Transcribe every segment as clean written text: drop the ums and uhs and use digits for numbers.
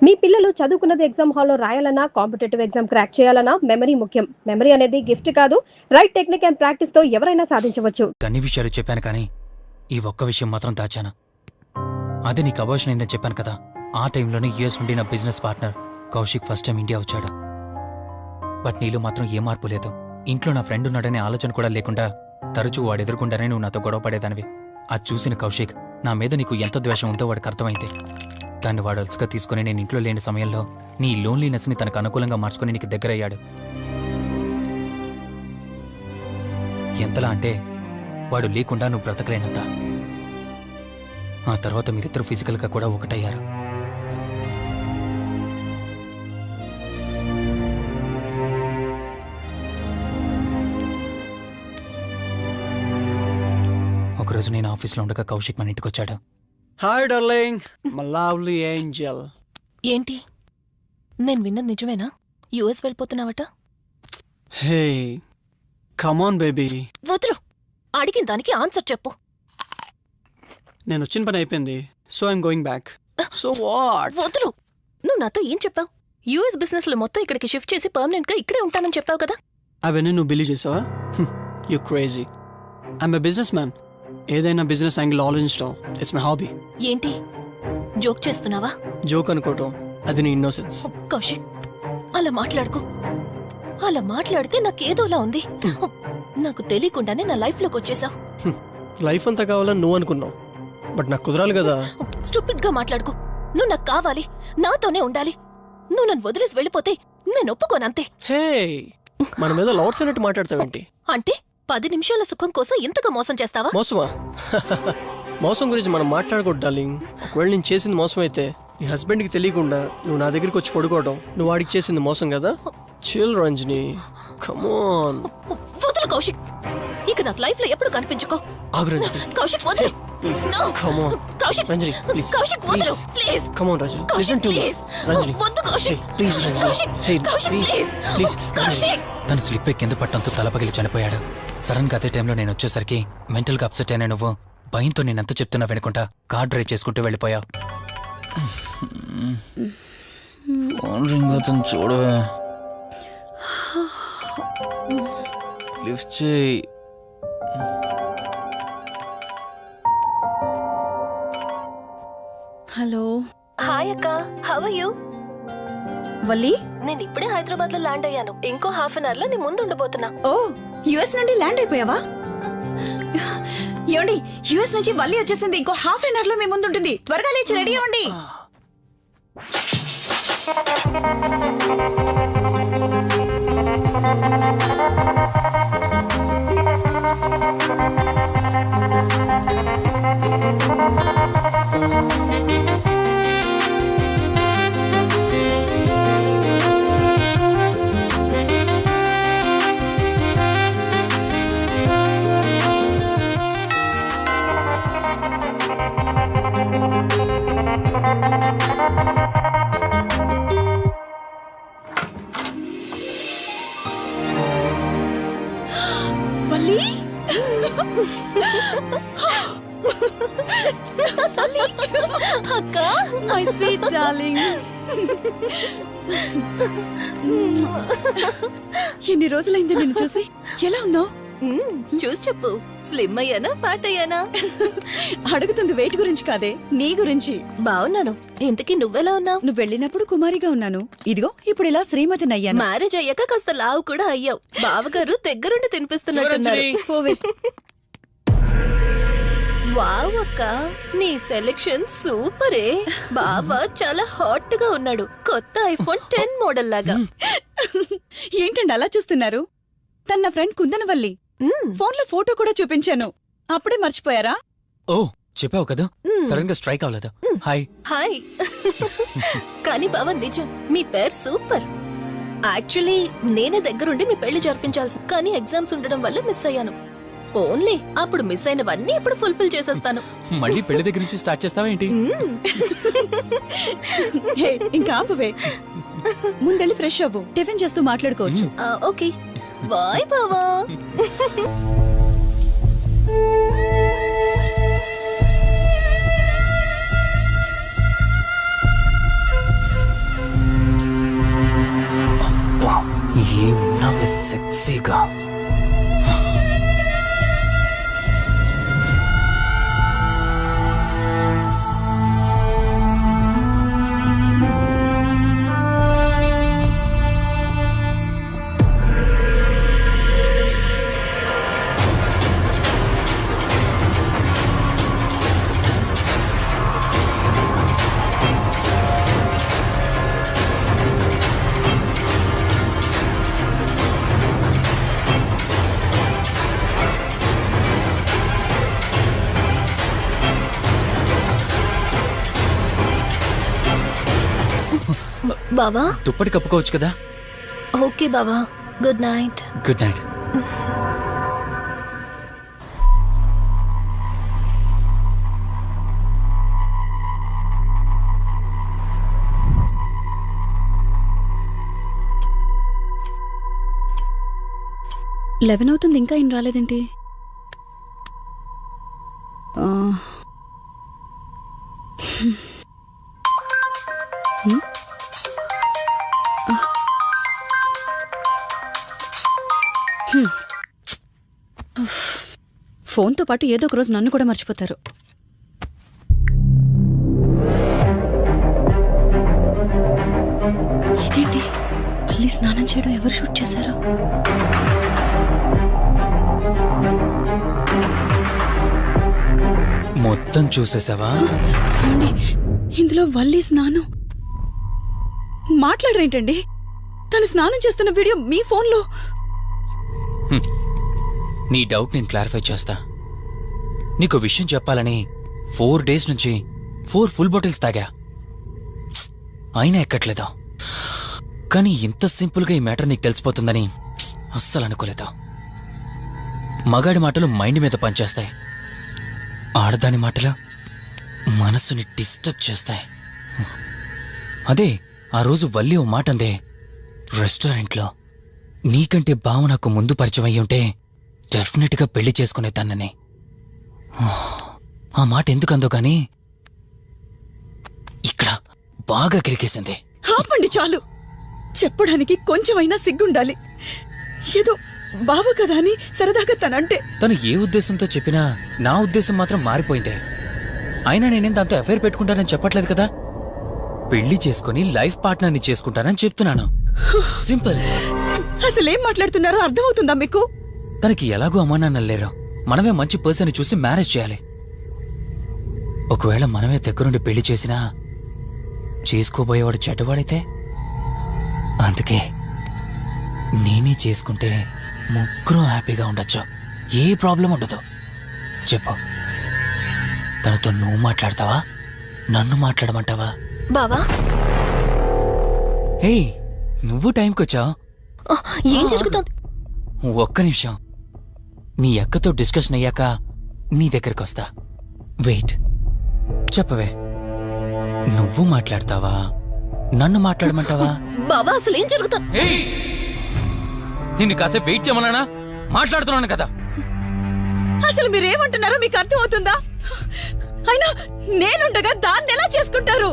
మీ పిల్లలు చదువుకున్నది ఎగ్జామ్ హాల్లో రాయాలన్నా కాంపిటేటివ్ ఎగ్జామ్ క్రాక్ చేయాలన్నా మెమరీ ముఖ్యం. మెమరీ అనేది గిఫ్ట్ కాదు, రైట్ టెక్నిక్ అండ్ ప్రాక్టీస్ తో ఎవరైనా సాధించవచ్చు. అన్ని విషయాలు చెప్పాను కానీ ఈ ఒక్క విషయం మాత్రం దాచాను. అది నీకు అబార్షన్ అయిందని చెప్పాను కదా. ఆ టైంలోనే యూఎస్ నుండి నా business partner Kaushik first time India వచ్చాడు. బట్ నీలో మాత్రం ఏ మార్పు లేదు. ఇంట్లో నా ఫ్రెండ్ ఉన్నాడనే ఆలోచన కూడా లేకుండా తరచూ వాడు ఎదుర్కొండానే నువ్వు నాతో గొడవ పడేదానివి. అది చూసిన కౌశిక్ నా మీద నీకు ఎంత ద్వేషం ఉందో వాడికి అర్థమైంది. దాన్ని వాడు అలసుగా తీసుకుని నేను ఇంట్లో లేని సమయంలో నీ లోన్లీనెస్ని తనకు అనుకూలంగా మార్చుకుని నీకు దగ్గరయ్యాడు. ఎంతలా అంటే వాడు లేకుండా నువ్వు బ్రతకలేనంత. ఆ తర్వాత మీరిద్దరు ఫిజికల్గా కూడా ఒకటయ్యారు. ఒకరోజు నేను ఆఫీస్లో ఉండగా కౌశిక్ మన ఇంటికి వచ్చాడు. Hi darling, my lovely angel. ఏంటి, నేను విన్నది నిజమేనా? యుఎస్ వెళ్ళిపోతున్నావట? Hey come on baby. వదులు, అడిగిన దానికి ఆన్సర్ చెప్పు. నేను వచ్చిన పని అయిపోయింది, so I'm going back. So what? వదులు. నువ్వు నాతో ఏం చెప్పావు? యుఎస్ బిజినెస్ లో మొత్తం ఇక్కడికి షిఫ్ట్ చేసి పర్మనెంట్ గా ఇక్కడే ఉంటానని చెప్పావు కదా. అవన్నీ నువ్వు బిలీవ్ చేసావా? You crazy. I'm a business man. ఏదైనా బిజినెస్ యాంగిల్ ఆలోచించడం ఇట్స్ మై హాబీ. ఏంటి, జోక్ చేస్తున్నావా? జోక్ అనుకోవటం అది నీ ఇన్నోసెన్స్. కౌశిక్, అలా మాట్లాడుకో. అలా మాట్లాడితే నాకేదోలా ఉంది. నాకు తెలియకుండానే నా లైఫ్ లోకి వచ్చేసావు. లైఫ్ అంతా కావాలని నువ్వు అనుకున్నావు, బట్ నాకు కుదరాలి కదా. స్టూపిడ్ గా మాట్లాడుకో. నువ్వు నాకు కావాలి, నాతోనే ఉండాలి. నువ్వు నన్ను వదిలేసి వెళ్ళిపోతే నేను ఒప్పుకోనంతే. హే, మన మీద లవర్స్ అన్నట్టు మాట్లాడతావేంటి? అంటే 10 నిమిషాల సుఖం కోసం ఇంతగా మోసం చేస్తావా? మోసమా? మోసం గురించి మనం మాట్లాడకూడదు డార్లింగ్. ఒకవేళ నేను చేసింది మోసం అయితే నీ హస్బెండ్కి తెలియకుండా నువ్వు నా దగ్గరికి వచ్చి పడుకోవడం నువ్వు వాడికి చేసింది మోసం కదా. Chill Ranjani, come on. వదులు కౌశిక్, ఇక నాకు లైఫ్ లో ఎప్పుడు కనిపించుకో. ఆగు రంజని, కౌశిక్ వదులు. Please No. Come on. Kaushik, Ranjani please, Kaushik వదులు please. Come on Ranjani, Kaushik listen to me. Please. Ranjani వద్దు Kaushik. Please Ranjani, Kaushik, hey Kaushik please please. Please. Kaushik. తను స్లిప్ అయి కింద పట్టంతో తల పగిలి చనిపోయాడు. సడన్ గా అదే టైంలో నేను వచ్చేసరికి మెంటల్ గా అప్సెట్ అయినా నువ్వు భయంతో నేనెంత చెప్తున్నా వినుకుంటా కార్ డ్రైవ్ చేసుకుంటూ వెళ్ళిపోయావు. ఫోన్ రింగ్ అవుతుంది చూడవే. లిఫ్ట్ చేయి. హలో. హాయ్ అక్క, హౌ ఆర్ యు? వల్లి, నేను ఇప్పుడే హైదరాబాద్ లో ల్యాండ్ అయ్యాను. ఇంకో హాఫ్ అన్ అవర్ లో నీ ముందు ఉండబోతున్నా. ఓ యుఎస్ నుండి ల్యాండ్ అయిపోయావా? ఏమండి, యుఎస్ నుంచి వల్లి వచ్చేసింది. ఇంకో హాఫ్ అన్ అవర్ లో మీ ముందు ఉంటుంది. త్వరగా లేచి రెడీ అవ్వండి. వల్లి, అక్క, మై స్వీట్ డార్లింగ్. ఎన్ని రోజులైంది నిన్ను చూసి. ఎలా ఉన్నావు? చూసి చెప్పు. స్లిమ్ అయ్యానా, ఫ్యాట్ అయ్యానా? అడుగుతుంది వెయిట్ గురించి కాదే, నీ గురించి. బాగున్నాను. ఇంతకీ నువ్వెలా ఉన్నావు? నువ్వు వెళ్ళినప్పుడు కుమారిగా ఉన్నాను. ఇదిగో ఇప్పుడు ఇలా శ్రీమతిని అయ్యాను. మ్యారేజ్ అయ్యాక కాస్త లావు కూడా అయ్యావు. బావగారు దగ్గరుండి తినిపిస్తున్నట్టున్నారు. పోవే. వావ్ అక్క, నీ సెలెక్షన్ సూపరే. బావ చాలా హాట్ గా ఉన్నాడు. కొత్త ఐఫోన్ 10 మోడల్ లాగా. ఏంటండి అలా చూస్తున్నారు? తన నా ఫ్రెండ్ కుందనవల్లి. ఫోన్ లో ఫోటో కూడా చూపించాను. అప్పుడే మర్చిపోయారా? ఓ చెప్పావు కదా, సడన్ గా స్ట్రైక్ అవ్వలేదు. హాయ్. హాయ్. కానీ బావ నిజం, మీ పేరు సూపర్. యాక్చువల్లీ నేనే దగ్గరుండి మీ పెళ్లి జరిపించాల్సి, కానీ ఎగ్జామ్స్ ఉండడం వల్ల మిస్ అయ్యాను. ఓన్లీ అప్పుడు మిస్ అయినవన్నీ ఇప్పుడు ఫుల్ఫిల్ చేసేస్తాను. మళ్ళీ పెళ్లి దగ్గర నుంచి స్టార్ట్ చేస్తావా ఏంటి? ఇంకా ఆపువే. ముందెళ్ళి ఫ్రెష్ అవ్వు, టిఫిన్ చేస్తూ మాట్లాడుకోవచ్చు. ఓకే బాయ్ బావా. అలాగే సెక్సీగా. బావా దుప్పటి కప్పుకోవచ్చు కదా. ఓకే బావా, good night. Good night. Eleven అవుతుంది, ఇంకా ఏం రాలేదేంటి? ఆ, ఫోన్తో పాటు ఏదో ఒక రోజు నన్ను కూడా మర్చిపోతారు. ఇదేంటి, మళ్ళీ స్నానం చేయడం ఎవరు షూట్ చేశారు? మొత్తం చూసేసావా? ఏమండి, ఇందులో వల్లి స్నానం మాట్లాడరేంటండి? తను స్నానం చేస్తున్న వీడియో మీ ఫోన్లో. నీ డౌట్ నేను క్లారిఫై చేస్తా. నీకు విషయం చెప్పాలని 4 days నుంచి 4 full బాటిల్స్ తాగా, అయినా ఎక్కట్లేదు. కానీ ఇంత సింపుల్గా ఈ మ్యాటర్ నీకు తెలిసిపోతుందని అస్సలు అనుకోలేదు. మగాడి మాటలు మైండ్ మీద పనిచేస్తాయి, ఆడదాని మాటలు మనస్సుని డిస్టర్బ్ చేస్తాయి. అదే ఆ రోజు వల్లి ఓ మాట అందే రెస్టారెంట్లో, నీకంటే బావ నాకు ముందు పరిచయం అయ్యి ఉంటే డెఫినెట్గా పెళ్లి చేసుకునేదాన్నని. ఆ మాట ఎందుకు అందో గానీ ఇక్కడ బాగా కిరికేసింది. ఆపండి చాలు, చెప్పడానికి కొంచెమైనా సిగ్గుండాలి. ఏదో బావ కదా అని సరదాగా తనంటే. తను ఏ ఉద్దేశంతో చెప్పినా నా ఉద్దేశం మాత్రం మారిపోయిందే. అయినా నేనేం దాంతో అఫైర్ పెట్టుకుంటానని చెప్పట్లేదు కదా. పెళ్లి చేసుకుని లైఫ్ పార్ట్నర్ని చేసుకుంటానని చెప్తున్నాను. సింపుల్. అసలేం మాట్లాడుతున్నారో అర్థమవుతుందా మీకు? తనకి ఎలాగో అమ్మా నాన్న లేరు, మనమే మంచి పర్సన్ చూసి మ్యారేజ్ చేయాలి. ఒకవేళ మనమే దగ్గరుండి పెళ్లి చేసినా చేసుకోబోయేవాడు చెడ్డవాడైతే, అందుకే నేనే చేసుకుంటే ముగ్గురం హ్యాపీగా ఉండొచ్చు, ఏ ప్రాబ్లం ఉండదు. చెప్పు, తనతో నువ్వు మాట్లాడతావా, నన్ను మాట్లాడమంటావా? బావా హే, నువ్వు టైంకొచ్చావు. ఏం జరుగుతుంది? ఒక్క నిమిషం, నీ అక్కతో డిస్కషన్ అయ్యాక నీ దగ్గరికి వస్తా. వెయిట్, చెప్పవే, నువ్వు మాట్లాడతావా, నన్ను మాట్లాడమంటావా? బావా అసలు ఏం జరుగుతుంది? నిన్ను కాసేపు వెయిట్ చేయమన్నానా? మాట్లాడుతున్నాను కదా. అసలు మీరేమంటున్నారో మీకు అర్థమవుతుందా? అయినా నేనుండగా దాన్ని ఎలా చేసుకుంటారు?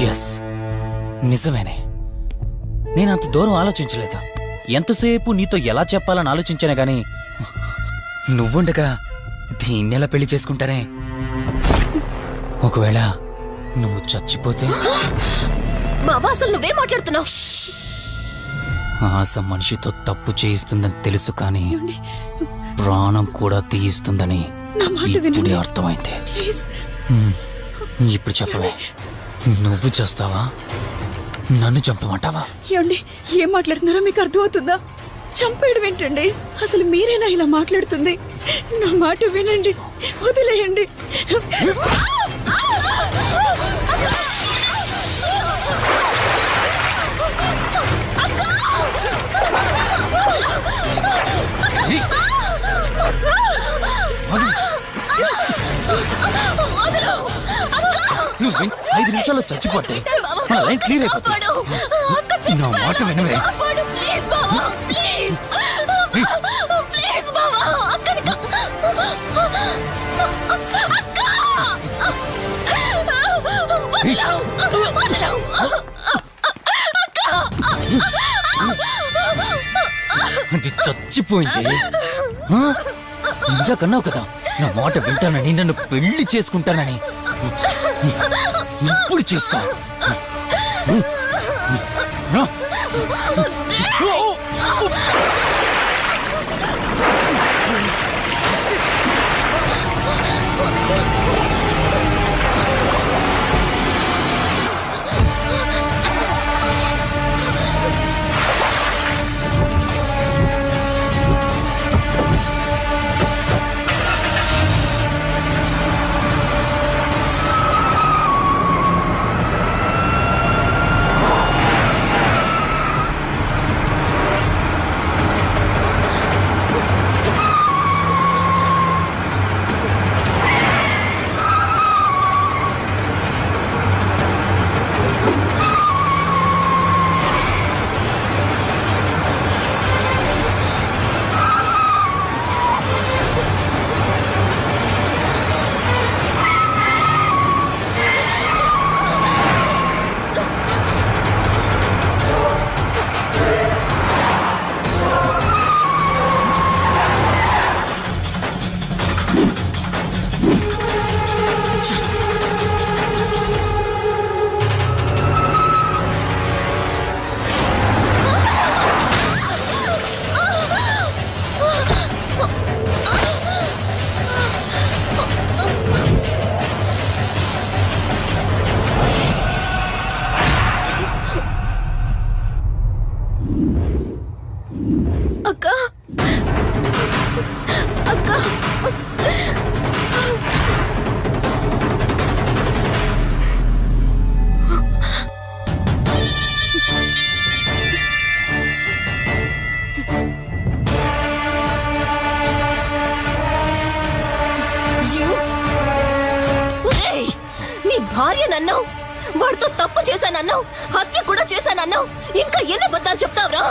ఎస్, నిజమేనే. నేనంత దూరం ఆలోచించలేదు. ఎంతసేపు నీతో ఎలా చెప్పాలని ఆలోచించానే గాని నువ్వుండగా దీన్నెలా పెళ్లి చేసుకుంటానే? ఒకవేళ నువ్వు చచ్చిపోతే? బావా అసలు నువ్వే మాట్లాడుతున్నావు? ఆశ మనిషితో తప్పు చేయిస్తుందని తెలుసు, కానీ ప్రాణం కూడా తీయిస్తుందని నా మాట ఇప్పుడే వినండి అర్థమైంది. ప్లీజ్. ఇప్పుడు చెప్పవే, నువ్వు చేస్తావా, నన్ను చంపమంటావా? ఏమండి, ఏం మాట్లాడుతున్నారో మీకు అర్థమవుతుందా? చంపేయడం ఏంటండి? అసలు మీరేనా ఇలా మాట్లాడుతుంది? నా మాట వినండి, వదిలేయండి. నువ్వు 5 నిమిషాల్లో చచ్చిపోతే మన లైన్ క్లియర్ అయిపోతుంది. నా మాట వినవే. అక్క చచ్చిపోయింది. ఆ? ఇందాకన్నావు కదా నా మాట వింటానని, నన్ను పెళ్లి చేసుకుంటానని. ఇప్పుడు చేసుకో. రా. అక్క అక్క నీ భార్య నన్నావు, వాడితో తప్పు చేశానన్నావు, హత్య కూడా చేశానన్నావు. ఇంకా ఎన్ని అబద్ధాలు చెప్తావురా?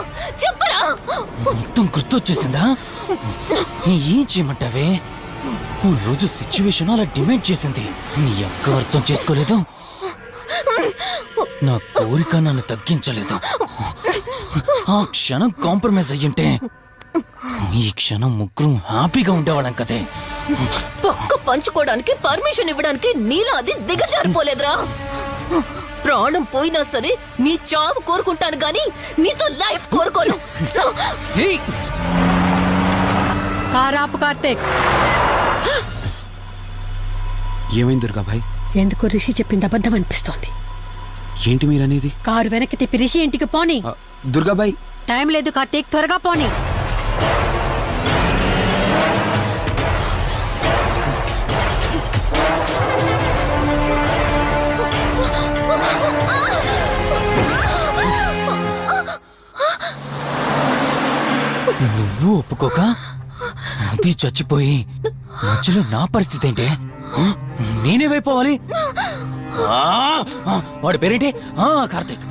చెప్పరా? మొత్తం గుర్తొచ్చేసిందా? ఏం చేయమంటావే? ఓ రోజు సిచ్యువేషన్ అలా డిమాండ్ చేసింది. నీ అక్క అర్థం చేసుకోలేదు. నా కోరిక నన్ను తగ్గించలేదు. ఆ క్షణం కాంప్రమైజ్ అయ్యుంటే ఈ క్షణం ముగ్గురు హ్యాపీగా ఉండేవాళ్ళం కదే. పక్క పంచుకోవడానికి పర్మిషన్ ఇవ్వడానికి నీలో అది దిగజారిపోలేదురా. ప్రాణం పోయినా సరే నీ చావు కోరుకుంటాను గాని నీతో లైఫ్ కోరుకోను. ఏయ్! కారాపు కార్తీక్, ఏమైంది దుర్గాభాయ్? ఎందుకు రిషి చెప్పింది అబద్ధం అనిపిస్తోంది. ఏంటి మీరనేది? కారు వెనక్కి తిప్పి రిషి ఇంటికి పోని. దుర్గాభాయ్, టైం లేదు కార్తీక్, త్వరగా పోని. నువ్వు ఒప్పుకోక అది చచ్చిపోయి మధ్యలో నా పరిస్థితి ఏంటి? నేనేమైపోవాలి? వాడి పేరేంటి? కార్తీక్.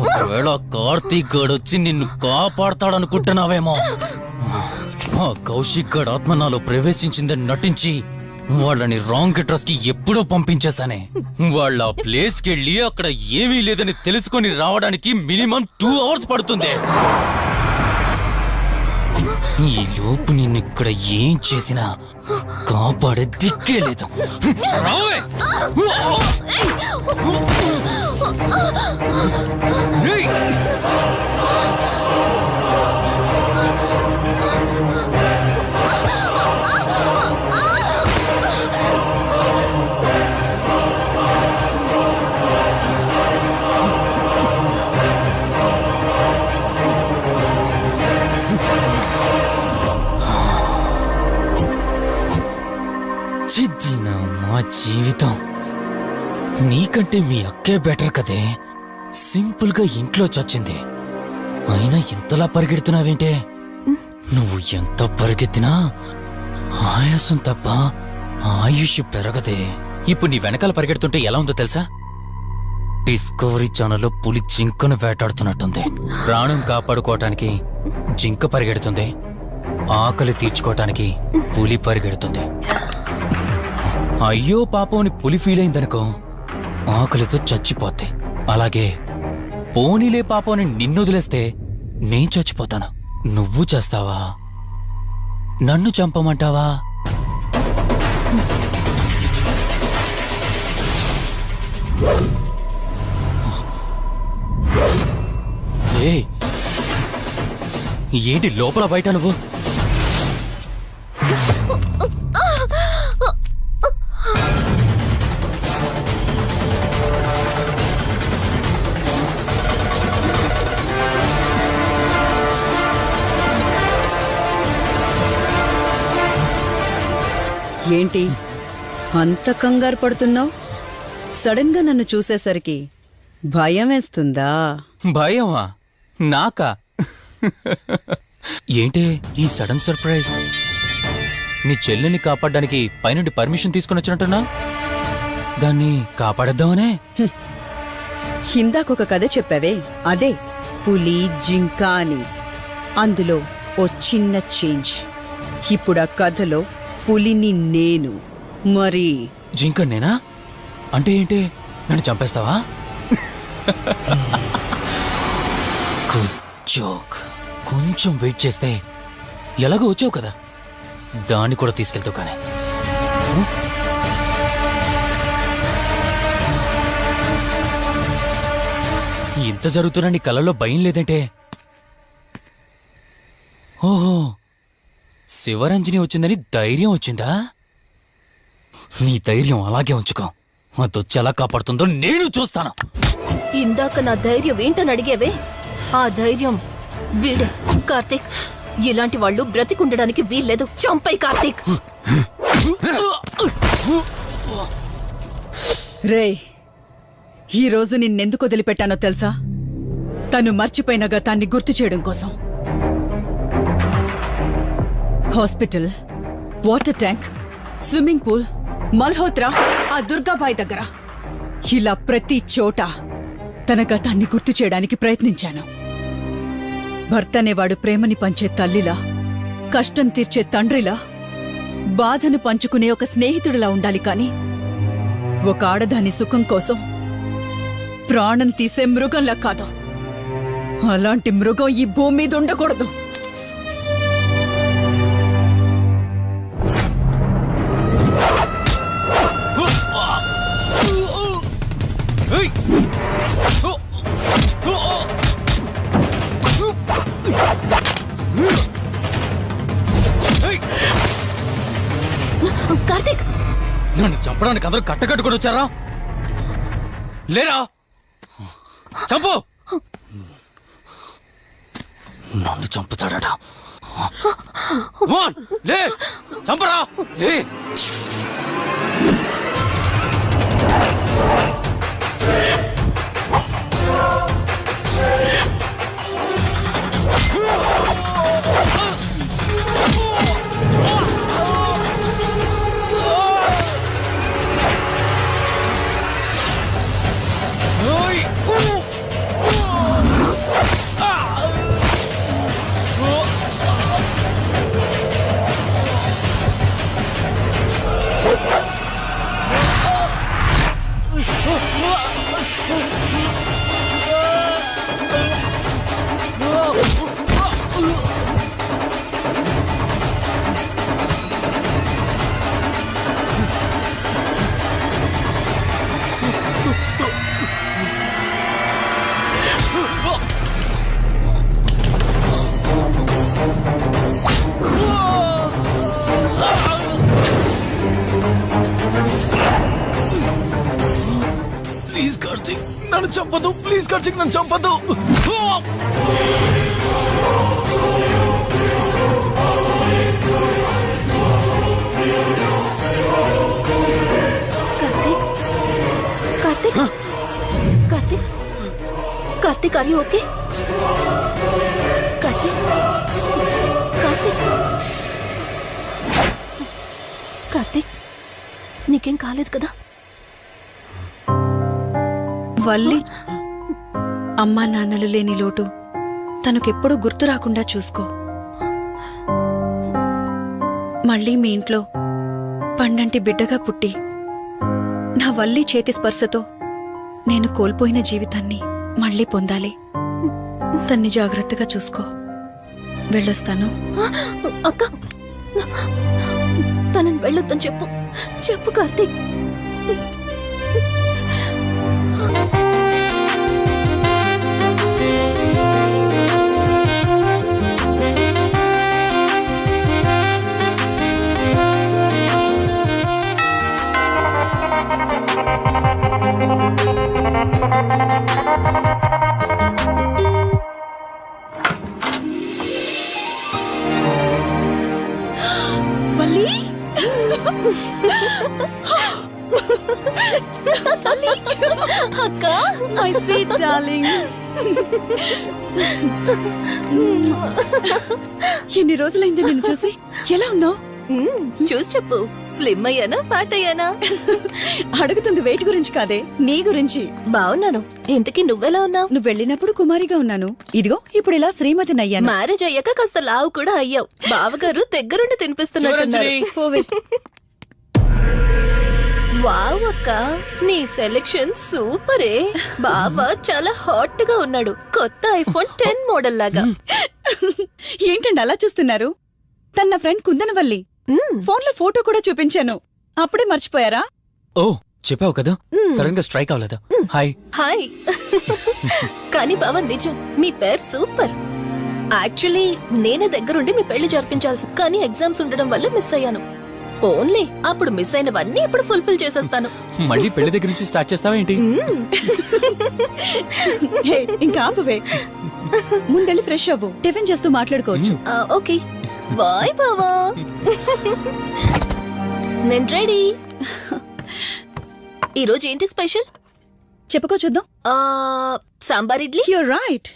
ఒకవేళ కార్తీక్ గడు వచ్చి నిన్ను కాపాడతాడనుకుంటున్నావేమో. కౌశిక్ గడ్ ఆత్మ నాలో ప్రవేశించిందని నటించి వాళ్ళని రాంగ్ అడ్రస్ కి ఎప్పుడో పంపించేశానే. వాళ్ళ ప్లేస్ కి వెళ్ళి అక్కడ ఏమీ లేదని తెలుసుకొని రావడానికి మినిమం 2 hours పడుతుంది. ఈ లోపు నిన్ను ఇక్కడ ఏం చేసినా కాపాడే దిక్కే లేదు. మా జీవితం నీకంటే మీ అక్కే బెటర్ కదే. సింపుల్ గా ఇంట్లో చచ్చింది, అయినా ఇంతలా పరిగెడుతున్నావేంటే? నువ్వు ఎంత పరిగెత్తినా ఆయాసం తప్ప ఆయుష్ పెరగదే. ఇప్పుడు నీ వెనకాల పరిగెడుతుంటే ఎలా ఉందో తెలుసా? డిస్కవరీ ఛానల్లో పులి జింకను వేటాడుతున్నట్టుంది. ప్రాణం కాపాడుకోవటానికి జింక పరిగెడుతుంది, ఆకలి తీర్చుకోవటానికి పులి పరిగెడుతుంది. అయ్యో పాపం అని పులి ఫీల్ అయిందనుకో, ఆకలితో చచ్చిపోతే. అలాగే పోనీలే పాపం అని నిన్ను వదిలేస్తే నేను చచ్చిపోతాను. నువ్వు చేస్తావా? నన్ను చంపమంటావా? ఏయ్, ఏంటి లోపల బయట నువ్వు? ఏంటి అంత కంగారు పడుతున్నావు? సడన్ గా నన్ను చూసేసరికి భయం వేస్తుందా? భయమా? నాకా? ఏంటి ఈ సడన్ సర్ప్రైజ్? నీ చెల్లెని కాపాడడానికి పైనుండి పర్మిషన్ తీసుకుని వచ్చినట్టున్నా? దాన్ని కాపాడేద్దామనే? ఇందాకొక కథ చెప్పావే, అదే పులి జింక అని. అందులో ఓ చిన్న చేంజ్. ఇప్పుడు ఆ కథలో పులిని నేను. మరి జింక నేనా? అంటే ఏంటి, నన్ను చంపేస్తావా? Good joke. కొంచెం వెయిట్ చేస్తే ఎలాగో వచ్చావు కదా, దాన్ని కూడా తీసుకెళ్తావు. కానీ ఇంత జరుగుతున్నా నీ కళ్ళల్లో భయం లేదంటే? ఓహో, శివరంజని వచ్చిందని ధైర్యం వచ్చిందా? నీ ధైర్యం అలాగే ఉంచుకో. అదొచ్చి ఎలా కాపాడుతుందో నేను చూస్తాను. ఇందాక నా ధైర్యం ఏంటని అడిగేవే, ఆ ధైర్యం వీడే. కార్తీక్, ఇలాంటి వాళ్ళు బ్రతికుండడానికి వీల్లేదు. చంపై కార్తీక్. రే, ఈరోజు నిన్నెందుకు వదిలిపెట్టానో తెలుసా? తను మర్చిపోయిన గతాన్ని గుర్తు చేయడం కోసం. Hospital, water tank, swimming pool, Malhotra, ఆ దుర్గాబాయ్ దగ్గర, ఇలా ప్రతి చోట తన గతాన్ని గుర్తు చేయడానికి ప్రయత్నించాను. భర్త అనేవాడు ప్రేమని పంచే తల్లిలా, కష్టం తీర్చే తండ్రిలా, బాధను పంచుకునే ఒక స్నేహితుడిలా ఉండాలి. కాని ఒక ఆడదాని సుఖం కోసం ప్రాణం తీసే మృగంలా కాదు. అలాంటి మృగం ఈ భూమి మీద ఉండకూడదు. కార్తీక్, నన్ను చంపడానికి అందరూ కట్టకట్టుకుని వచ్చారా? లేరా? చంపు! నన్ను చంపుతాడట. లే, చంపరా, లే. ప్లీజ్ కార్తీక్, నన్ను చంపదు. ప్లీజ్ కార్తీక్, నన్ను చంపదు. Karthik, Karthik, Karthik, Karthik, are you okay? Karthik, Karthik, Karthik, నీకేం కాలేదు కదా? వల్లి, అమ్మా నాన్నలు లేని లోటు తనకెప్పుడూ గుర్తు రాకుండా చూసుకో. మళ్ళీ మీ ఇంట్లో పండంటి బిడ్డగా పుట్టి నా వల్లి చేతి స్పర్శతో నేను కోల్పోయిన జీవితాన్ని మళ్ళీ పొందాలి. తన్ని జాగ్రత్తగా చూసుకో. వెళ్ళొస్తాను. అక్క, తనని వెళ్ళొద్దని చెప్పు. చెప్పు కార్తీక్. వల్లి అక్క, మై స్వీట్ డార్లింగ్. ఎన్ని రోజులైంది నిన్ను చూసి. ఎలా ఉన్నావు? చూసి చెప్పు. స్లిమ్ అయ్యానా, ఫ్యాట్ అయ్యానా? అడుగుతుంది వెయిట్ గురించి కాదే, నీ గురించి. బాగున్నాను. ఇంతకీ నువ్వెలా ఉన్నావు? నువ్వు వెళ్ళినప్పుడు కుమారిగా ఉన్నాను, ఇదిగో ఇప్పుడు ఇలా శ్రీమతిని అయ్యాను. మ్యారేజ్ అయ్యాక కాస్త లావు కూడా అయ్యావు. బావగారు దగ్గరుండి తినిపిస్తున్నట్టున్నారు. పోవే. వావ్ అక్క, నీ సెలెక్షన్ సూపరే. బావ చాలా హాట్ గా ఉన్నాడు. కొత్త ఐఫోన్ 10 మోడల్ లాగా. ఏంటండి అలా చూస్తున్నారు? తన నా ఫ్రెండ్ కుందనవల్లి. ఫోన్ లో ఫోటో కూడా చూపించాను. అప్పుడే మర్చిపోయారా? ఓ చెప్పావు కదా, సడన్ గా స్ట్రైక్ అవ్వలేదు. హాయ్. హాయ్. కానీ బావ నిజం, మీ పేరు సూపర్. యాక్చువల్లీ నేనే దగ్గరుండి మీ పెళ్లి జరిపించాల్సి, కానీ ఎగ్జామ్స్ ఉండడం వల్ల మిస్ అయ్యాను. ఓన్లీ అప్పుడు మిస్ అయినవన్నీ ఇప్పుడు ఫుల్ఫిల్ చేసేస్తాను. మళ్ళీ పెళ్లి దగ్గర నుంచి స్టార్ట్ చేస్తావా ఏంటి? హే, ఇంకా ఆపువే. ముందెళ్ళి ఫ్రెష్ అవ్వు, టిఫిన్ చేస్తూ మాట్లాడుకోవచ్చు. ఓకే బాయ్ బావా. నేను రెడీ. ఈరోజు ఏంటి స్పెషల్? చెప్పుకో చూద్దాం. సాంబార్ ఇడ్లీ. You're right.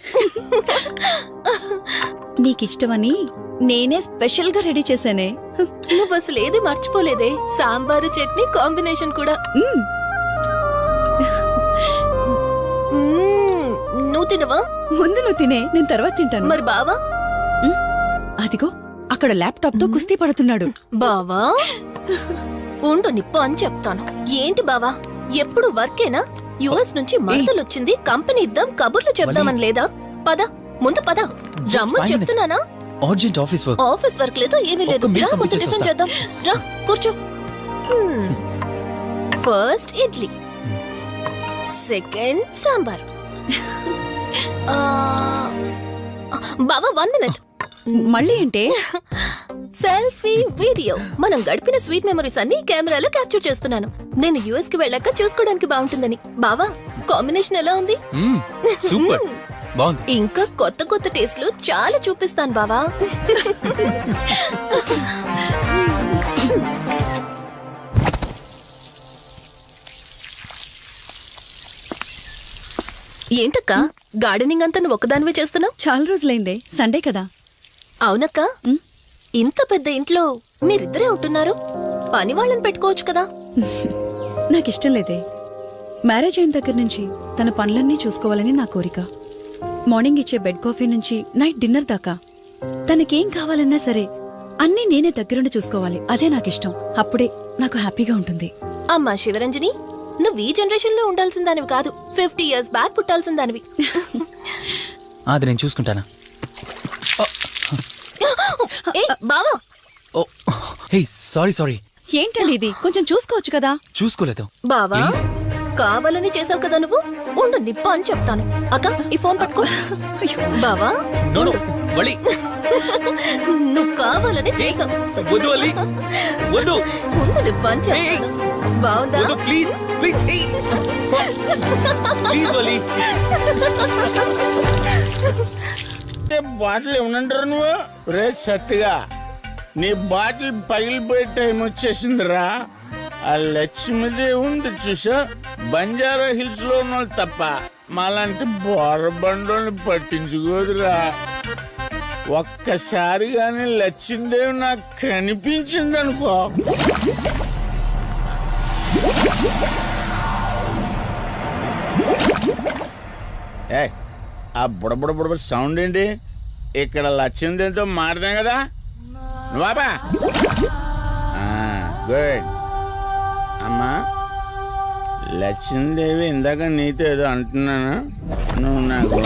నీకిష్టమని నేనే స్పెషల్ గా రెడీ చేశానే. నువ్వు అసలు ఏది మర్చిపోలేదే. సాంబారు చట్నీ కాంబినేషన్ కూడా. నువ్వు తినవా? ముందు నువ్వు తినే, నేను తర్వాత తింటాను. మరి బావా? అదిగో అక్కడ ల్యాప్టాప్ తో కుస్తీ పడుతున్నాడు. బావా ఉండు, నిప్పు అని చెప్తాను. ఏంటి బావా, ఎప్పుడు వర్కేనా? యుఎస్ నుంచి మరదలొచ్చింది, కంపెనీ ఇద్దాం, కబుర్లు చెప్దామని లేదా? పద ముందు పద. రమ్ము చెప్తున్నానా? Urgent office work. Office work లేదు, ఏమీ లేదు. రా ముందు టిఫిన్ చేద్దాం. రా కూర్చో. First idli, second sambar. బావా 1 మినిట్. మళ్ళీ ఏంటే? Selfie video. మనం గడిపిన స్వీట్ మెమరీస్ అన్ని కెమెరాలో క్యాప్చర్ చేస్తున్నాను. నేను యుఎస్ కి వెళ్ళాక చూసుకోవడానికి బాగుంటుందని. బావా కాంబినేషన్ ఎలా ఉంది? సూపర్ బాగుంది. ఇంకా కొత్త కొత్త టేస్ట్లు చాలా చూపిస్తాను బావా. ఏంటక్క, గార్డెనింగ్ అంతా నువ్వు ఒకదానివే చేస్తున్నావు? చాలా రోజులైందే, సండే కదా. అవునక్క, ఇంత పెద్ద ఇంట్లో మీరిద్దరే ఉంటున్నారు. పని వాళ్ళని పెట్టుకోవచ్చు కదా. నాకిష్టం లేదే. మ్యారేజ్ అయిన దగ్గర నుంచి తన పనులన్నీ చూసుకోవాలని నా కోరిక. మార్నింగ్ ఇచ్చే బెడ్ కాఫీ నుంచి నైట్ డిన్నర్ దాకా తనకేం కావాలన్నా సరే అన్నీ నేనే దగ్గరుండి చూసుకోవాలి. అదే నాకిష్టం. అప్పుడే నాకు హ్యాపీగా ఉంటుంది. అమ్మా శివరంజని, నువ్వు ఈ జనరేషన్ లో ఉండాల్సిన దానివి కాదు, 50 years బ్యాక్ పుట్టాల్సిన దానివి. అది నేను చూసుకుంటానా? బావా. ఓ హే, సారీ. ఏంటండి ఇది? కొంచెం చూసుకోవచ్చు కదా. చూసుకోలేదు. బావా Please. కావాలని చేసావు కదా నువ్వు. ఉండు నిప్ప అని చెప్తాను. అక్క ఈ ఫోన్ పట్టుకో. బావా నువ్వు కావాలని చేసావు. ఉండు నిప్ప అని చెప్తాను. బావుందా? బాటిల్ ఏమనంటారు నువ్వు? రే సత్తిగా, నీ బాటిల్ పగిలిపోయే టైం వచ్చేసిందిరా. ఆ లక్ష్మీదేవి ఉంది చూసా, బంజారా హిల్స్ లో ఉన్న వాళ్ళు తప్ప మాలాంటి బోరబండోని పట్టించుకోదురా. ఒక్కసారి గాని లక్ష్మీదేవి నాకు కనిపించింది అనుకో, ఆ బుడబుడ సౌండ్ ఏంటి? ఇక్కడ లక్ష్మీదేవితో మాట్లాడాం కదా నువ్వా? గుడ్. అమ్మా లక్ష్మీదేవి, ఇందాక నీతో ఏదో అంటున్నాను, నువ్వు నాకు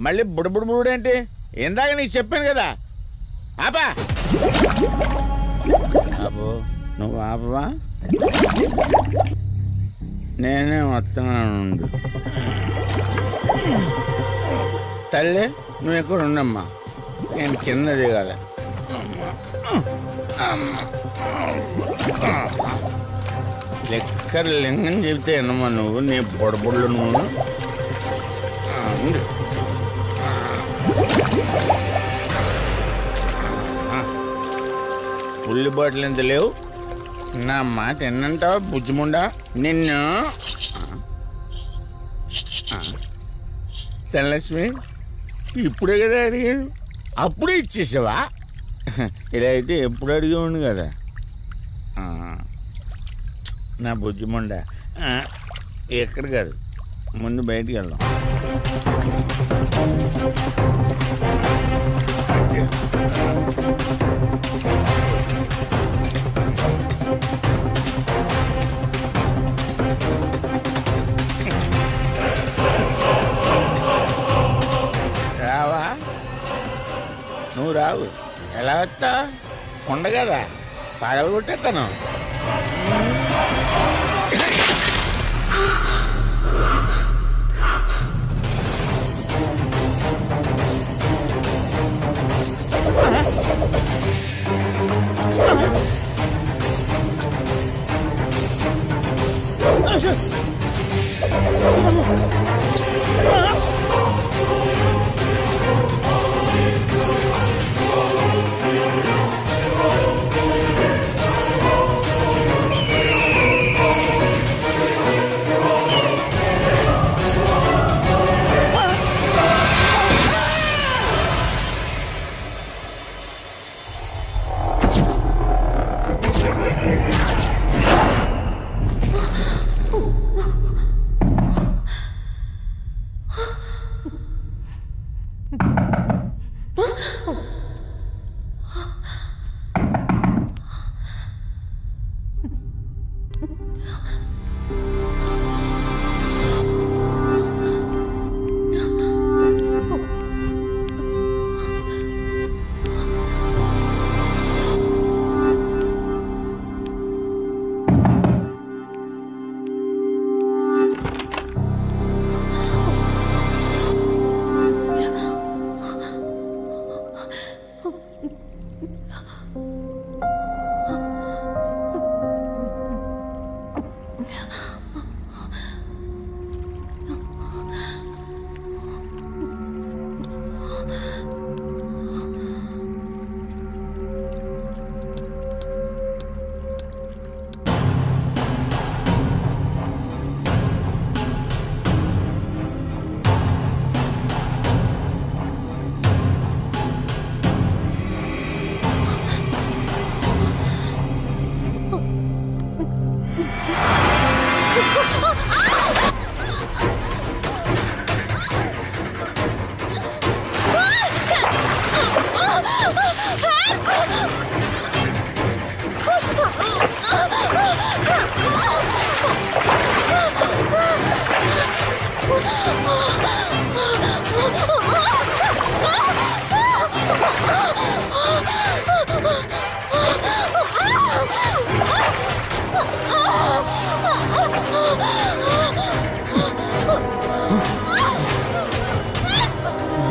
మళ్ళీ బుడబుడబుడు ఏంటి? ఇందాక నీకు చెప్పాను కదా ఆపా ఆపు, నువ్వు ఆపవా? నేనే వస్తున్నాను. తల్లి నువ్వు ఎక్కడ ఉండమ్మా, నేను కింద దిగాలి. లెక్కర్ లింగం చెబితే ఎన్నమ్మా నువ్వు, నీ బొడబుళ్ళు నువ్వు. ఉండు. పుల్లి బాటిల్ ఎంత లేవు, నా మాట ఎన్నంటావా బుజ్జిముండా నిన్ను. ధనలక్ష్మి ఇప్పుడే కదా అడిగాడు, అప్పుడే ఇచ్చేసావా? ఇలా అయితే ఎప్పుడు అడిగేవాడు కదా నా బుజ్జిముండా. ఎక్కడ కాదు, ముందు బయటికి వెళ్దాం. రావా? నువ్వు రావు, ఎలా వస్తా? కొండ కదా, పగలగొట్టేస్తాను.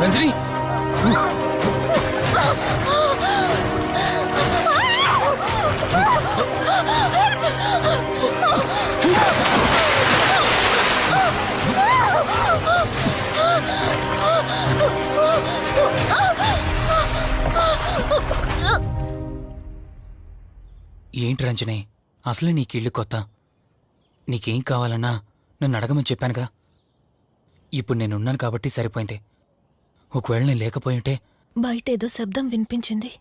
రంజని, ఏంటి రంజని, అసలే నీకు ఇల్లు కొత్త. నీకేం కావాలన్నా నన్ను అడగమని చెప్పానుగా. ఇప్పుడు నేనున్నాను కాబట్టి సరిపోయింది. ఒకవేళ నేను లేకపోయింటే బయట ఏదో శబ్దం వినిపించింది.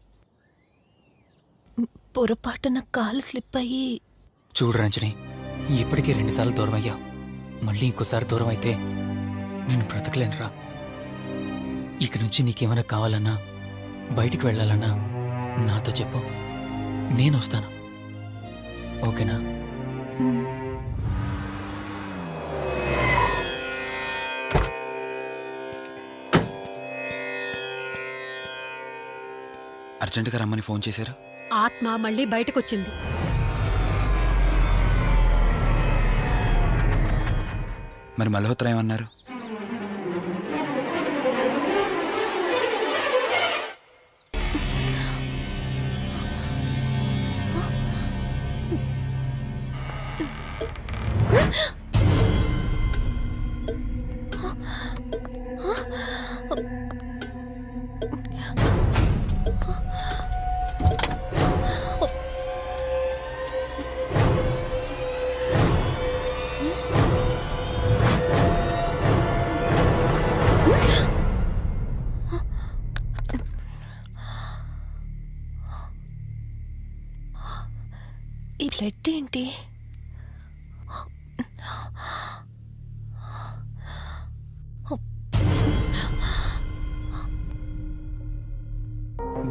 పొరపాటున కాలు స్లిప్ అయ్యి. చూడు రంజని, ఇప్పటికే 2 సార్లు దూరం అయ్యా. మళ్ళీ ఇంకోసారి దూరం అయితే నేను బ్రతకలేనురా. ఇక నుంచి నీకేమైనా కావాలన్నా, బయటికి వెళ్ళాలన్నా నాతో చెప్పు, నేను వస్తాను. ఓకేనా? అర్జెంటుగా రమ్మని ఫోన్ చేశారు. ఆత్మ మళ్ళీ బయటకొచ్చింది. మరి మల్హోత్రా ఏమన్నారు? ఈ బ్లడ్ ఏంటి?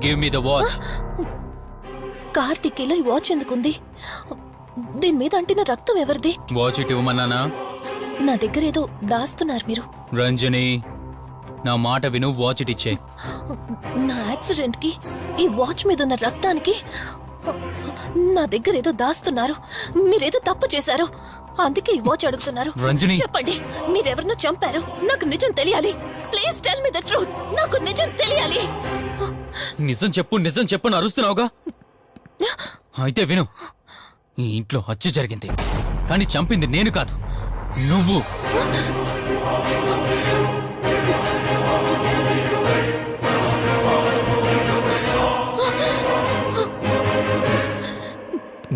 Give me the watch. Car టిక్కీలో ఈ వాచ్ ఎందుకుంది? దీని మీద అంటిన రక్తం ఎవరిది? వాచ్ ఇటు ఇవ్వమన్నానా? నా దగ్గర ఏదో దాస్తున్నారు మీరు. రంజని, నా మాట విను, వాచ్ ఇటు ఇచ్చే. నా యాక్సిడెంట్ కి ఈ వాచ్ మీద ఉన్న రక్తానికి నా దగ్గర ఏదో దాస్తున్నారు. మీరేదో తప్పు చేశారు, అందుకే ఈ వాచ్ అడుగుతున్నారు. రంజని. చెప్పండి, మీరెవరినో చంపారు. నాకు నిజం తెలియాలి. Please tell me the truth. నాకు నిజం తెలియాలి. నిజం చెప్పు, నిజం చెప్పు అని అరుస్తున్నావుగా. అయితే విను, ఈ ఇంట్లో హత్య జరిగింది, కానీ చంపింది నేను కాదు, నువ్వు.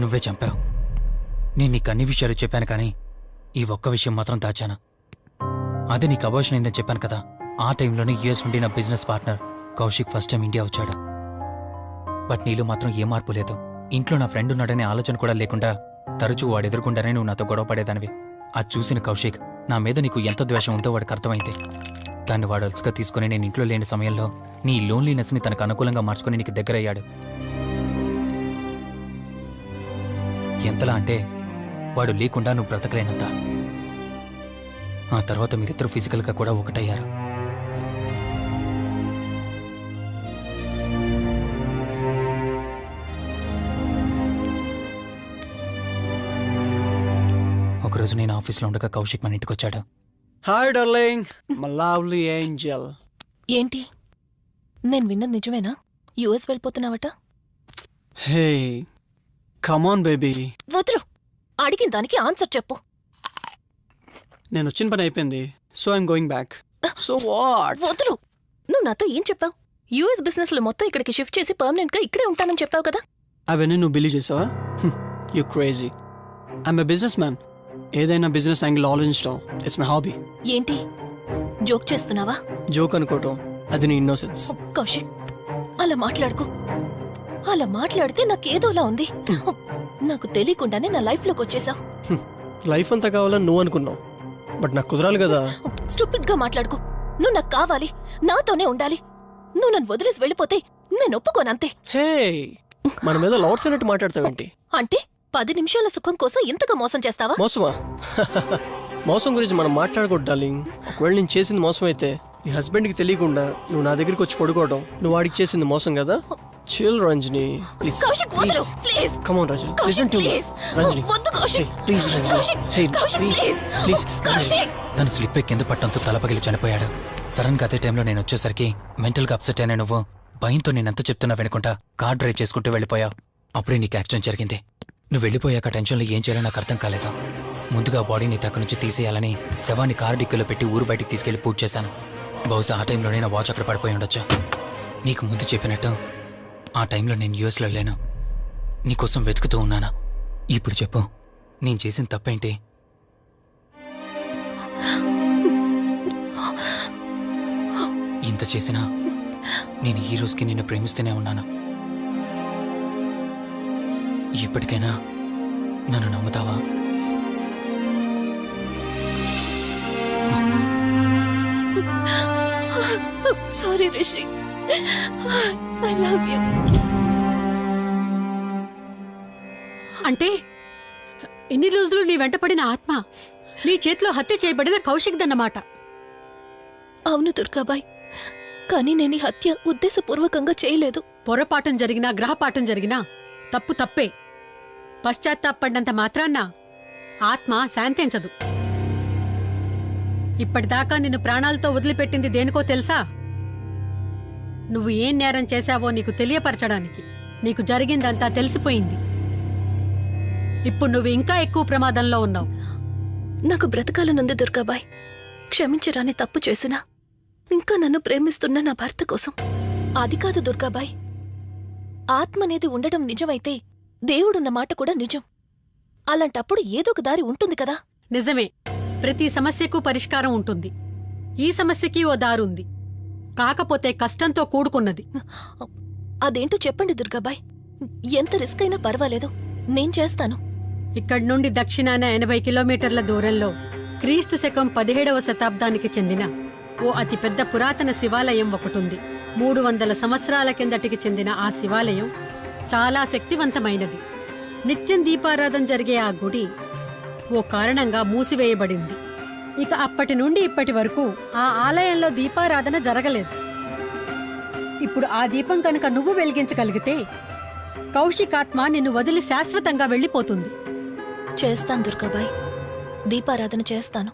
నువ్వే చంపావు. నేను నీకు అన్ని విషయాలు చెప్పాను, కానీ ఈ ఒక్క విషయం మాత్రం దాచాను. అదే నీకు అబార్షన్ అయిందని చెప్పాను కదా. ఆ టైంలోనే యుఎస్ నుండి నా business partner Kaushik first time India వచ్చాడు. బట్ నీలో మాత్రం ఏ మార్పు లేదు. ఇంట్లో నా ఫ్రెండ్ ఉన్నాడనే ఆలోచన కూడా లేకుండా తరచూ వాడు ఎదుర్కొంటానే నువ్వు నాతో గొడవ పడేదానివి. అది చూసిన కౌశిక్ నా మీద నీకు ఎంత ద్వేషం ఉందో వాడికి అర్థమైంది. దాన్ని వాడు అలసుగా తీసుకుని నేను ఇంట్లో లేని సమయంలో నీ లోన్లీనెస్ని తనకు అనుకూలంగా మార్చుకుని నీకు దగ్గరయ్యాడు. ఎంతలా అంటే వాడు లేకుండా నువ్వు బ్రతకలేనంత. ఆ తర్వాత మీరిద్దరు ఫిజికల్గా కూడా ఒకటయ్యారు. ఒకరోజు నేను ఆఫీస్లో ఉండగా కౌశిక్ మన ఇంటికి వచ్చాడు. Hi darling, my lovely angel. ఏంటి, నేను విన్నది నిజమేనా? యుఎస్ వెళ్ళిపోతున్నావట? Hey come on baby. వదులు, అడిగిన దానికి ఆన్సర్ చెప్పు. నేను వచ్చిన పని అయిపోయింది, so I'm going back. So what? వదులు. నువ్వు నాతో ఏం చెప్పావు? యుఎస్ బిజినెస్ లో మొత్తం ఇక్కడికి షిఫ్ట్ చేసి పర్మనెంట్ గా ఇక్కడే ఉంటానని చెప్పావు కదా. అవన్నీ నువ్వు బిలీవ్ చేసావా? You crazy. I'm a business man. ఏదైనా బిజినెస్ యాంగిల్ ఆలోచించడం ఇట్స్ మై హాబీ. ఏంటి, జోక్ చేస్తున్నావా? జోక్ అనుకోవటం అది నీ ఇన్నోసెన్స్. కౌశిక్, అలా మాట్లాడుకో. అలా మాట్లాడితే నాకేదోలా ఉంది. నాకు తెలియకుండానే నా లైఫ్ లోకి వచ్చేసావు. లైఫ్ అంతా కావాలని నువ్వు అనుకున్నావు, బట్ నాకు కుదరాలి కదా. స్టూపిడ్ గా మాట్లాడుకో. నువ్వు నాకు కావాలి, నాతోనే ఉండాలి. నువ్వు నన్ను వదిలేసి వెళ్ళిపోతే నేను ఒప్పుకోనంతే. హే, మన మీద లవర్స్ అన్నట్టు మాట్లాడతావేంటి? అంటే 10 నిమిషాల సుఖం కోసం ఇంతగా మోసం చేస్తావా? మోసమా? మోసం గురించి మనం మాట్లాడకూడదు డార్లింగ్. ఒకవేళ నేను చేసింది మోసం అయితే నీ హస్బెండ్కి తెలియకుండా నువ్వు నా దగ్గరికి వచ్చి పడుకోవడం నువ్వు వాడికి చేసింది మోసం కదా. Chill Ranjani, please. కౌశిక్, వదలు, please. Come on Ranjani, Kaushik, listen to me. Please. Ranjani, వద్దు Kaushik. Please Ranjani. Kaushik, hey Kaushik, please please. Please. Kaushik. తను స్లిప్ అయి కింద పట్టంతో తలపగిలి చనిపోయాడు. సడన్ గా అదే టైంలో నేను వచ్చేసరికి మెంటల్ గా అప్సెట్ అయినా నువ్వు భయంతో నేనెంత చెప్తున్నా వినుకుంటా కార్ డ్రైవ్ చేసుకుంటూ వెళ్ళిపోయావు. అప్పుడే నీకు యాక్సిడెంట్ జరిగింది. నువ్వు వెళ్ళిపోయాక టెన్షన్లో ఏం చేయాలో నాకు అర్థం కాలేదు. ముందుగా బాడీని అక్కడి నుంచి తీసేయాలని శవాన్ని కారు డిక్కీలో పెట్టి ఊరు బయటికి తీసుకెళ్లి పూజ చేశాను. బహుశా ఆ టైంలోనే నా వాచ్ అక్కడ పడిపోయి ఉండొచ్చు. నీకు ముందు చెప్పినట్టు ఆ టైంలో నేను యూఎస్లో లేను. నీకోసం వెతుకుతూ ఉన్నాను. ఇప్పుడు చెప్పు, నేను చేసిన తప్పేంటి? ఇంత చేసినా నేను ఈ రోజుకి నిన్ను ప్రేమిస్తూనే ఉన్నాను. ఇప్పటికైనా నన్ను నమ్ముతావా? Sorry Rishi, I love you. అంటే ఇన్ని రోజులు నీ వెంటపడిన ఆత్మ నీ చేతిలో హత్య చేయబడిన కౌశిక్ దన్నమాట. అవును దుర్గాబాయ్, కానీ నేను ఈ హత్య ఉద్దేశపూర్వకంగా చేయలేదు. పొరపాఠం జరిగినా గ్రహపాఠం జరిగినా తప్పు తప్పే. పశ్చాత్తాపడినంత మాత్రాన్న ఆత్మ శాంతించదు. ఇప్పటిదాకా నిన్ను ప్రాణాలతో వదిలిపెట్టింది దేనికో తెలుసా? నువ్వు ఏం నేరం చేశావో నీకు తెలియపరచడానికి. నీకు జరిగిందంతా తెలిసిపోయింది. ఇప్పుడు నువ్వు ఇంకా ఎక్కువ ప్రమాదంలో ఉన్నావు. నాకు బ్రతకాలనుంది దుర్గాబాయ్. క్షమించరాని తప్పు చేసినా ఇంకా నన్ను ప్రేమిస్తున్న నా భర్త కోసం. అది కాదు దుర్గాబాయ్, ఆత్మ అనేది ఉండడం నిజమైతే దేవుడున్న మాట కూడా నిజం. అలాంటప్పుడు ఏదో ఒక దారి ఉంటుంది కదా. నిజమే, ప్రతి సమస్యకు పరిష్కారం ఉంటుంది. ఈ సమస్యకి ఓ దారుంది, కాకపోతే కష్టంతో కూడుకున్నది. అదేంటో చెప్పండి దుర్గాబాయ్. ఎంత రిస్క్ అయినా పర్వాలేదు, నేను చేస్తాను. ఇక్కడి నుండి దక్షిణాన 80 కిలోమీటర్ల దూరంలో క్రీస్తు శకం 17వ శతాబ్దానికి చెందిన ఓ అతిపెద్ద పురాతన శివాలయం ఒకటుంది. 300 సంవత్సరాల కిందటికి చెందిన ఆ శివాలయం చాలా శక్తివంతమైనది. నిత్యం దీపారాధన జరిగే ఆ గుడి ఓ కారణంగా మూసివేయబడింది. ఇక అప్పటి నుండి ఇప్పటి వరకు ఆ ఆలయంలో దీపారాధన జరగలేదు. ఇప్పుడు ఆ దీపం కనుక నువ్వు వెలిగించగలిగితే కౌశికాత్మ నిన్ను వదిలి శాశ్వతంగా వెళ్ళిపోతుంది. చేస్తాను దుర్గాబాయ్, దీపారాధన చేస్తాను.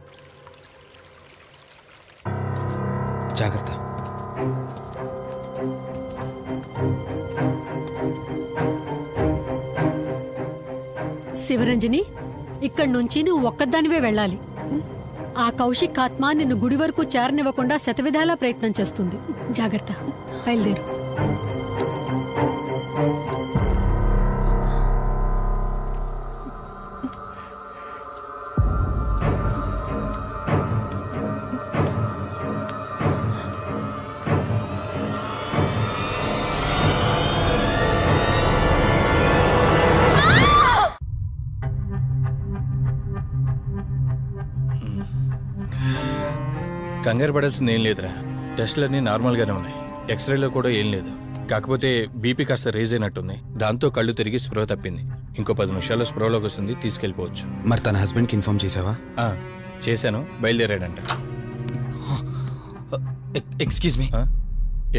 జాగ్రత్త. శివరంజని, ఇక్కడి నుంచి నువ్వు ఒక్కదానివే వెళ్ళాలి. ఆ కౌశిక్ ఆత్మ నిన్ను గుడి వరకు చేరనివ్వకుండా శతవిధాలా ప్రయత్నం చేస్తుంది. జాగ్రత్త, బయలుదేరు. కంగారు పడాల్సింది ఏం లేదురా. టెస్టులన్నీ నార్మల్గానే ఉన్నాయి. ఎక్స్రేలో కూడా ఏం లేదు. కాకపోతే బీపీ కాస్త రేజ్ అయినట్టుంది. దాంతో కళ్ళు తిరిగి స్పృహ తప్పింది. ఇంకో 10 నిమిషాల్లో స్పృహలోకి వస్తుంది, తీసుకెళ్ళిపోవచ్చు. మరి తన హస్బెండ్కి ఇన్ఫార్మ్ చేసావా? చేశాను, బయలుదేరాడంట. Excuse me.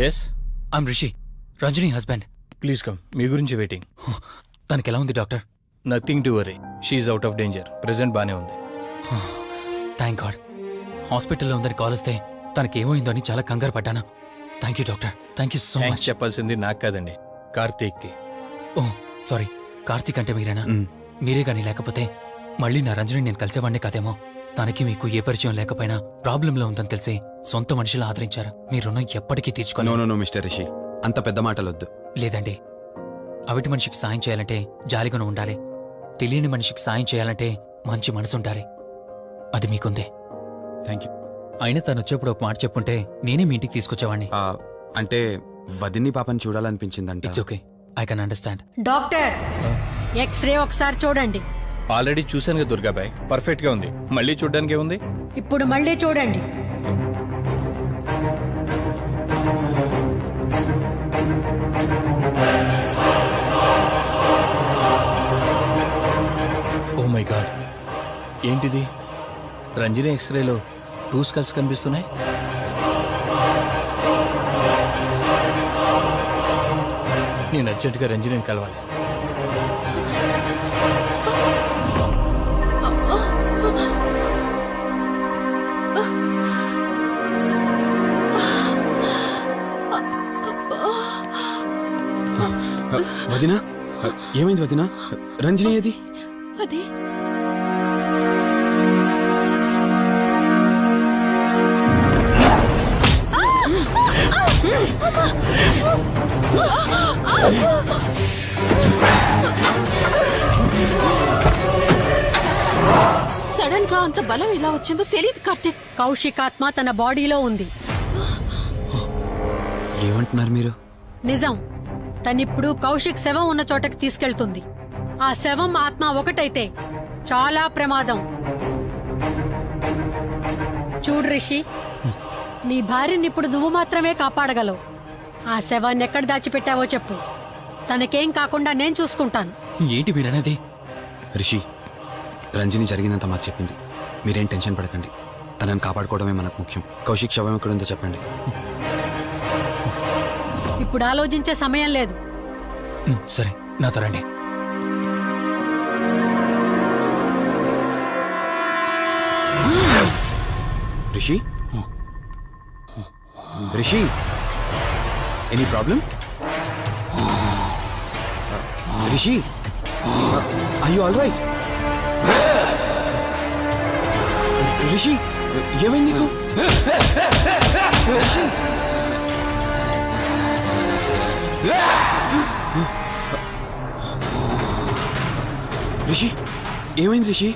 Yes, I'm Rishi, Ranjani husband. Please come. మీ గురించి వెయిటింగ్. తనకి ఎలా ఉంది doctor? Nothing to worry. She's out of danger. Present బానే ఉంది. Thank god. హాస్పిటల్లో ఉందని కాల్ వస్తే తనకేమైందో అని చాలా కంగారు పడ్డాను. Thank you doctor, thank you so thanks much. చెప్పాల్సింది నాకు కాదండి, కార్తీక్కి. ఓ సారీ, కార్తీక్ అంటే మీరేనా? మీరే గానీ లేకపోతే మళ్ళీ నా రంజని నేను కలిసేవాడిని కాదేమో. తనకి మీకు ఏ పరిచయం లేకపోయినా ప్రాబ్లంలో ఉందని తెలిసి సొంత మనుషులు ఆదరించారు. మీ రుణం ఎప్పటికీ తీర్చుకోను. నో మిస్టర్ రిషి, అంత పెద్ద మాటలొద్దు. లేదండి, అవిటి మనిషికి సాయం చేయాలంటే జాలిగాను ఉండాలి. తెలియని మనిషికి సాయం చేయాలంటే మంచి మనసు ఉండాలి. అది మీకుందే. Thank you. అయినా తను వచ్చేప్పుడు ఒక మాట చెప్పుంటే నేనే మీ ఇంటికి తీసుకొచ్చేవాడిని. అంటే వదిన్ని పాపని చూడాలనిపించిందంట. It's okay, I can understand. Doctor, x-ray ఒకసారి చూడండి. ఆల్రెడీ చూశాను కదా దుర్గాబాయ్, పర్ఫెక్ట్ గా ఉంది. మళ్ళీ చూడ్డానికి ఏముంది? ఇప్పుడు మళ్ళీ చూడండి. ఓ మై గాడ్, ఏంటిది? రంజని ఎక్స్రేలో 2 స్కల్స్ కనిపిస్తున్నాయి. నేను అర్జెంటుగా రంజనిని కలవాలి. వదినా, ఏమైంది వదినా? రంజని ఏది? అది సడన్ గా అంత బలం ఎలా వచ్చిందో తెలియదు కార్తీక్. కౌశికాత్మ తన బాడీలో ఉంది. ఏమంటున్నారు మీరు? నిజం. తనిప్పుడు కౌశిక్ శవం ఉన్న చోటకి తీసుకెళ్తుంది. ఆ శవం ఆత్మ ఒకటైతే చాలా ప్రమాదం. చూడు రిషి, నీ భార్యనిప్పుడు నువ్వు మాత్రమే కాపాడగలవు. ఆ శవాన్ని ఎక్కడ దాచిపెట్టావో చెప్పు. తనకేం కాకుండా నేను చూసుకుంటాను. ఏంటి మీరనేది? రిషి, రంజని జరిగిందంతా మాకు చెప్పింది. మీరేం టెన్షన్ పడకండి. తనని కాపాడుకోవడమే మనకు ముఖ్యం. కౌశిక్ శవం ఎక్కడుందో చెప్పండి. ఇప్పుడు ఆలోచించే సమయం లేదు. సరే నాతో రండి. Rishi Rishi any problem? Rishi are you all right? Rishi ఏమైంది నీకు? రిషి రిషి ఏమైంది రిషి?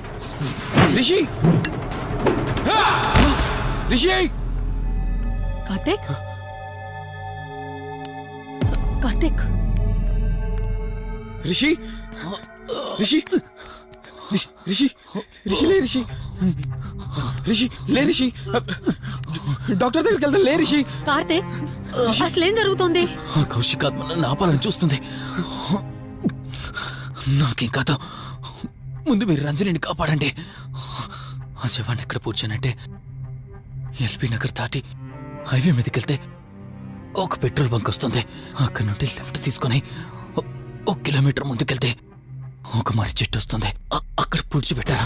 రిషి రిషి కార్తీక్ కార్తీక్ రిషి రిషి రిషి రిషి లే రిషి రిషి లే రిషి డాక్టర్ దగ్గరికి వెళ్తాం. లే రిషి. కార్తీక్ అసలేం జరుగుతుంది? ఆ కౌశిక్ ఆత్మ నన్ను ఆపాలని చూస్తుంది. నాకేం కాదు, ముందు మీరు రంజనిని కాపాడండి. ఆ శవాన్ని ఎక్కడ పూడ్చానంటే ఎల్బీ నగర్ దాటి హైవే మీదకి వెళ్తే ఒక పెట్రోల్ బంక్ వస్తుంది. అక్కడ నుండి లెఫ్ట్ తీసుకొని 1 కిలోమీటర్ ముందుకెళ్తే ఒక మర్రి చెట్టు వస్తుంది. అక్కడ పూడ్చిపెట్టాను.